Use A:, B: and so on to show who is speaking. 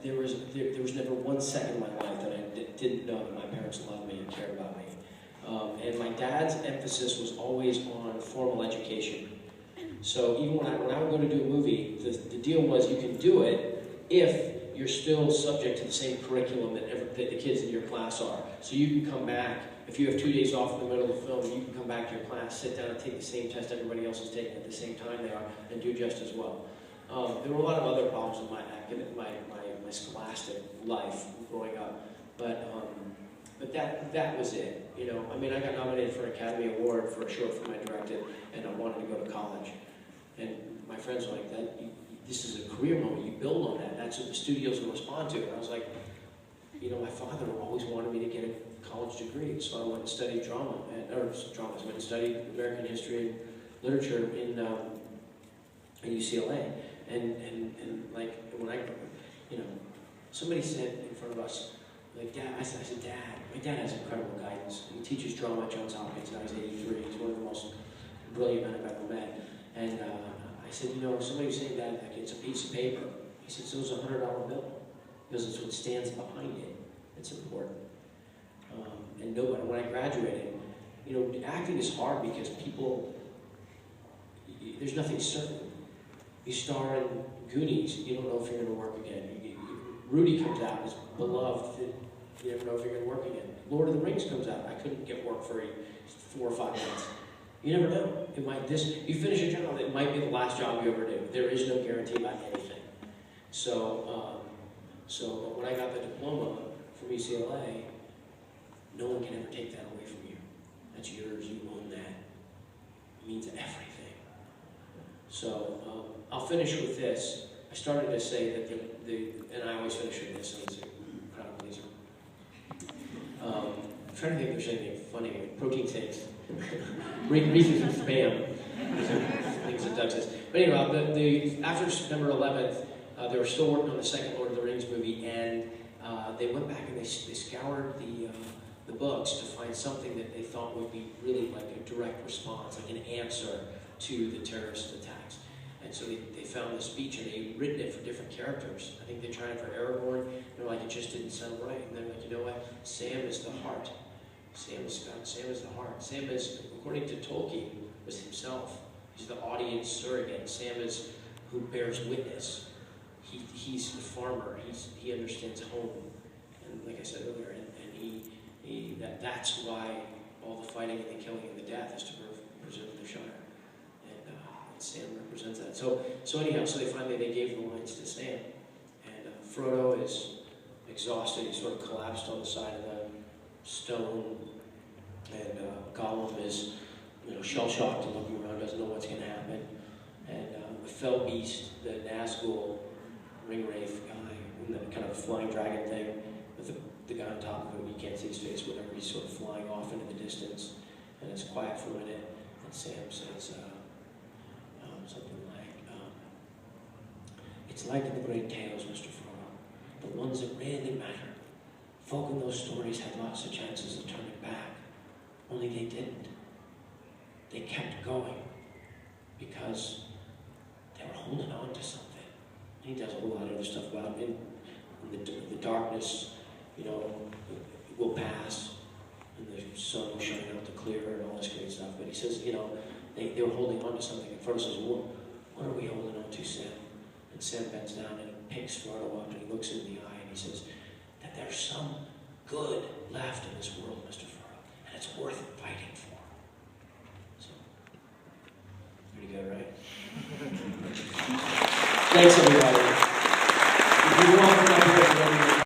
A: there was never one second in my life that I didn't know that my parents loved me and cared about me. And my dad's emphasis was always on formal education. So even when I would go to do a movie, the deal was you can do it if you're still subject to the same curriculum that the kids in your class are. So you can come back, if you have 2 days off in the middle of the film, you can come back to your class, sit down and take the same test everybody else is taking at the same time they are, and do just as well. There were a lot of other problems with my scholastic life growing up, but that was it. You know, I mean, I got nominated for an Academy Award for a short film I directed, and I wanted to go to college. And my friends were like, this is a career moment, you build on that, that's what the studios will respond to. And I was like, you know, my father always wanted me to get a college degree, so I went and studied drama, I went and studied American history and literature in UCLA. And like, when you know, somebody said in front of us, like, Dad, I said, Dad, my dad has incredible guidance. He teaches drama at Johns Hopkins, now he's 83, he's one of the most brilliant men I've ever met. And I said, you know, somebody was saying, Dad, like, it's a piece of paper. He said, so it's a $100 bill. Because it's what stands behind it. It's important. And nobody, when I graduated, you know, acting is hard because people, there's nothing certain. You star in Goonies, you don't know if you're going to work again. Rudy comes out, is beloved, you never know if you're going to work again. Lord of the Rings comes out, I couldn't get work for 4 or 5 months. You never know. It might, you finish a job, it might be the last job you ever do. There is no guarantee about anything. So when I got the diploma from UCLA, no one can ever take that away from you. That's yours, you own that. It means everything. So I'll finish with this. I started to say that and I always finish with this, so it's a crowd pleaser. I'm trying to think if there's anything funny, like protein shakes. Reasons for spam. Things that Doug says. But anyway, after September 11th, they were still working on the second Lord of the Rings movie, and they went back and they scoured the books to find something that they thought would be really like a direct response, like an answer to the terrorist attacks. And so they found the speech, and they'd written it for different characters. I think they tried it for Aragorn. They're like, it just didn't sound right. And they're like, you know what? Sam is the heart. Sam is God. Sam is the heart. Sam is, according to Tolkien, was himself. He's the audience surrogate. Sam is who bears witness. He's the farmer. He understands home. And like I said earlier, that's why all the fighting and the killing and the death is to preserve the Shire. And Sam represents that. So anyhow, they gave the lines to Sam. And Frodo is exhausted. He sort of collapsed on the side of the stone. And Gollum is, you know, shell-shocked and looking around, doesn't know what's going to happen. And the fell beast, the Nazgul ringwraith guy, that kind of flying dragon thing, with the guy on top of him, you can't see his face, whatever, he's sort of flying off into the distance, and it's quiet for a minute, and Sam says something like, it's like in the great tales, Mr. Frodo, the ones that really matter. Folk in those stories had lots of chances of turning back, only they didn't. They kept going, because they were holding on to something. He does a whole lot of other stuff about it. The darkness, you know, will pass, and the sun will shine out the clear, and all this great stuff. But he says, you know, they were holding on to something. And Frodo says, what are we holding on to, Sam? And Sam bends down and picks Frodo up, and he looks him in the eye, and he says, that there's some good left in this world, Mr. Frodo, and it's worth fighting for. So, pretty good, right? Thanks, everybody.